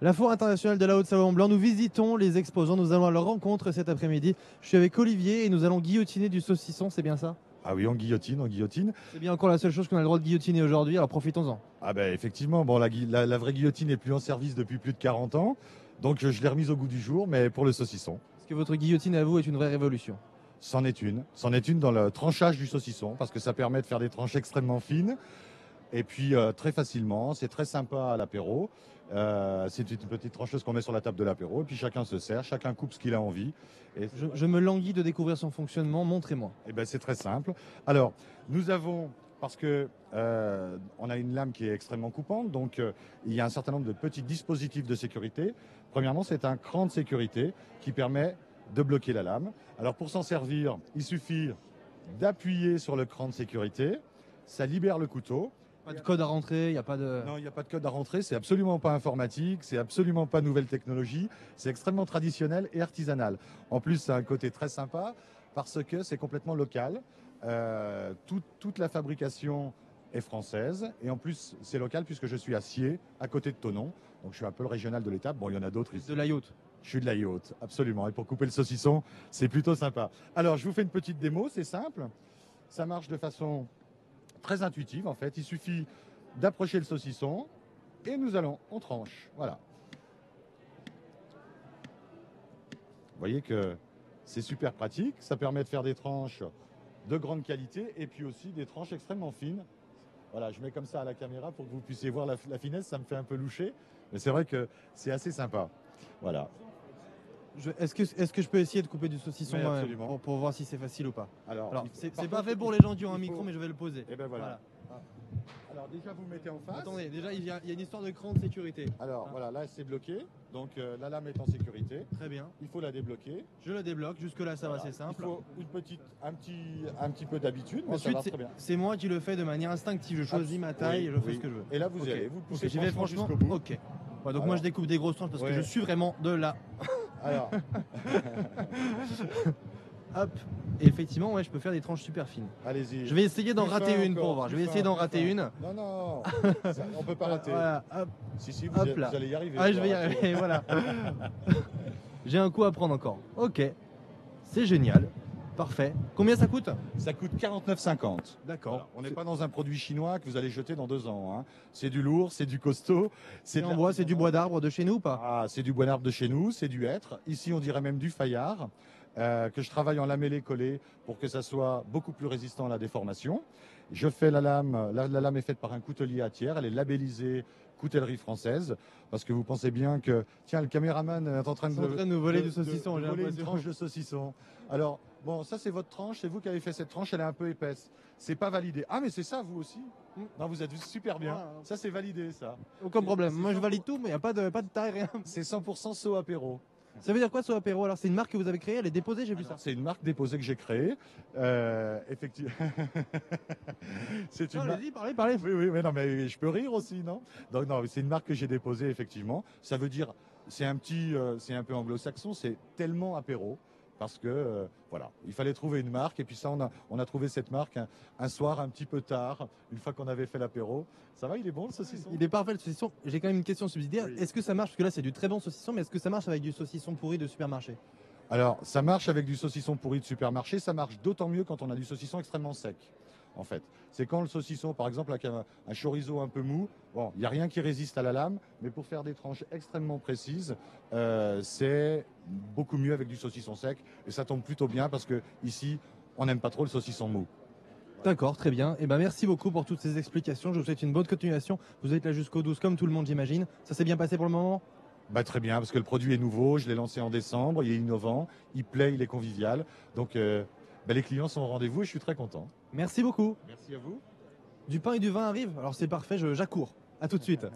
La Foire internationale de la Haute-Savoie-Mont-Blanc, nous visitons les exposants, nous allons à leur rencontre cet après-midi. Je suis avec Olivier et nous allons guillotiner du saucisson, c'est bien ça? Ah oui, on guillotine, on guillotine. C'est bien encore la seule chose qu'on a le droit de guillotiner aujourd'hui, alors profitons-en. Ah ben effectivement, bon, la vraie guillotine n'est plus en service depuis plus de 40 ans, donc je l'ai remise au goût du jour, mais pour le saucisson. Est-ce que votre guillotine à vous est une vraie révolution? C'en est une. C'en est une dans le tranchage du saucisson, parce que ça permet de faire des tranches extrêmement fines, et puis très facilement, c'est très sympa à l'apéro. C'est une petite trancheuse qu'on met sur la table de l'apéro, et puis chacun se sert, chacun coupe ce qu'il a envie. Et Je me languis de découvrir son fonctionnement, montrez-moi. eh ben, c'est très simple. Alors, nous avons, parce que on a une lame qui est extrêmement coupante, donc il y a un certain nombre de petits dispositifs de sécurité. Premièrement, c'est un cran de sécurité qui permet de bloquer la lame. Alors, pour s'en servir, il suffit d'appuyer sur le cran de sécurité. Ça libère le couteau. Pas de code à rentrer, il n'y a pas de... Non, il n'y a pas de code à rentrer, c'est absolument pas informatique, c'est absolument pas nouvelle technologie, c'est extrêmement traditionnel et artisanal. En plus, ça a un côté très sympa parce que c'est complètement local. Toute la fabrication est française et en plus, c'est local puisque je suis à Sciez, à côté de Thonon. Donc, je suis un peu le régional de l'étape. Bon, il y en a d'autres ici. De la yacht. Je suis de la yacht, absolument. Et pour couper le saucisson, c'est plutôt sympa. Alors, je vous fais une petite démo, c'est simple. Ça marche de façon très intuitive en fait. Il suffit d'approcher le saucisson et on tranche. Voilà. Vous voyez que c'est super pratique. Ça permet de faire des tranches de grande qualité et puis aussi des tranches extrêmement fines. Voilà, je mets comme ça à la caméra pour que vous puissiez voir la finesse. Ça me fait un peu loucher, mais c'est vrai que c'est assez sympa. Voilà. Est-ce que je peux essayer de couper du saucisson Mais moi-même absolument. pour voir si c'est facile ou pas? Alors, C'est par pas contre, fait pour les gens qui ont un il faut- micro, mais je vais le poser. Et ben voilà. Alors déjà vous mettez en face. Attendez, déjà il y a une histoire de cran de sécurité. Alors voilà, là c'est bloqué. Donc la lame est en sécurité. Très bien. Il faut la débloquer. Je le débloque, jusque-là ça va, Voilà. c'est simple. Il faut un petit peu d'habitude, mais ça Ensuite, va très bien. c'est moi qui le fais de manière instinctive. Je choisis ma taille, Oui, je fais oui. ce que je veux. Et là vous y Ok. allez, vous le poussez Ok, j'y vais franchement. jusqu'au bout. Ok. Ouais, donc moi Alors. je découpe des grosses tranches parce que Ouais. je suis vraiment de là. Alors, Hop. Et effectivement, ouais, je peux faire des tranches super fines. allez-y. Je vais essayer d'en Plus rater fin une encore, pour voir. Je plus vais essayer fin, d'en plus rater fin. une. Non, non, on peut pas rater. Voilà, hop, Si, si, hop là. vous allez y arriver. Ah, vous je vais y rater. arriver, voilà. J'ai un coup à prendre encore. Ok. C'est génial. Parfait. Combien ça coûte? Ça coûte 49,50. D'accord. Voilà. On n'est pas dans un produit chinois que vous allez jeter dans 2 ans. Hein. C'est du lourd, c'est du costaud. C'est de en bois, c'est du bois d'arbre de chez nous ou pas? Ah, c'est du bois d'arbre de chez nous, c'est du hêtre. Ici, on dirait même du faïard, que je travaille en lamellé collé pour que ça soit beaucoup plus résistant à la déformation. Je fais la lame, la lame est faite par un coutelier à tiers, elle est labellisée coutellerie française, parce que vous pensez bien que, tiens, le caméraman est en train Ils sont en train de nous voler du saucisson, de j'ai voler une l'impression. tranche de saucisson. Alors, bon, ça c'est votre tranche, c'est vous qui avez fait cette tranche, elle est un peu épaisse. C'est pas validé. Ah, mais c'est ça, vous aussi? Non, vous êtes super bien. Ah. Ça, c'est validé, ça. Aucun problème. c'est Moi je ça. valide tout, mais il n'y a pas de taille, rien. C'est 100% saut apéro. Ça veut dire quoi ce apéro? Alors c'est une marque que vous avez créée, elle est déposée, j'ai vu ça. C'est une marque déposée que j'ai créée. Effectivement. C'est une Non, marque. allez-y, parlez. Oui, oui, mais non, mais je peux rire aussi, non? Donc, non, c'est une marque que j'ai déposée, effectivement. Ça veut dire, c'est un peu anglo-saxon, c'est tellement apéro. Parce que, voilà, il fallait trouver une marque. Et puis ça, on a trouvé cette marque un soir un petit peu tard, une fois qu'on avait fait l'apéro. Ça va, il est bon le saucisson? Il est parfait le saucisson. J'ai quand même une question subsidiaire. Oui. Est-ce que ça marche? Parce que là c'est du très bon saucisson, mais est-ce que ça marche avec du saucisson pourri de supermarché? Alors, ça marche avec du saucisson pourri de supermarché, ça marche d'autant mieux quand on a du saucisson extrêmement sec, en fait. C'est quand le saucisson, par exemple, avec un chorizo un peu mou, bon, il n'y a rien qui résiste à la lame, mais pour faire des tranches extrêmement précises, c'est beaucoup mieux avec du saucisson sec, et ça tombe plutôt bien parce que ici, on n'aime pas trop le saucisson mou. D'accord, très bien. Et ben merci beaucoup pour toutes ces explications. Je vous souhaite une bonne continuation. Vous êtes là jusqu'au 12 comme tout le monde, j'imagine. Ça s'est bien passé pour le moment? Bah, très bien, parce que le produit est nouveau, je l'ai lancé en décembre, il est innovant, il plaît, il est convivial, donc bah, les clients sont au rendez-vous et je suis très content. Merci beaucoup. Merci à vous. Du pain et du vin arrivent. Alors c'est parfait, j'accours. À tout de suite.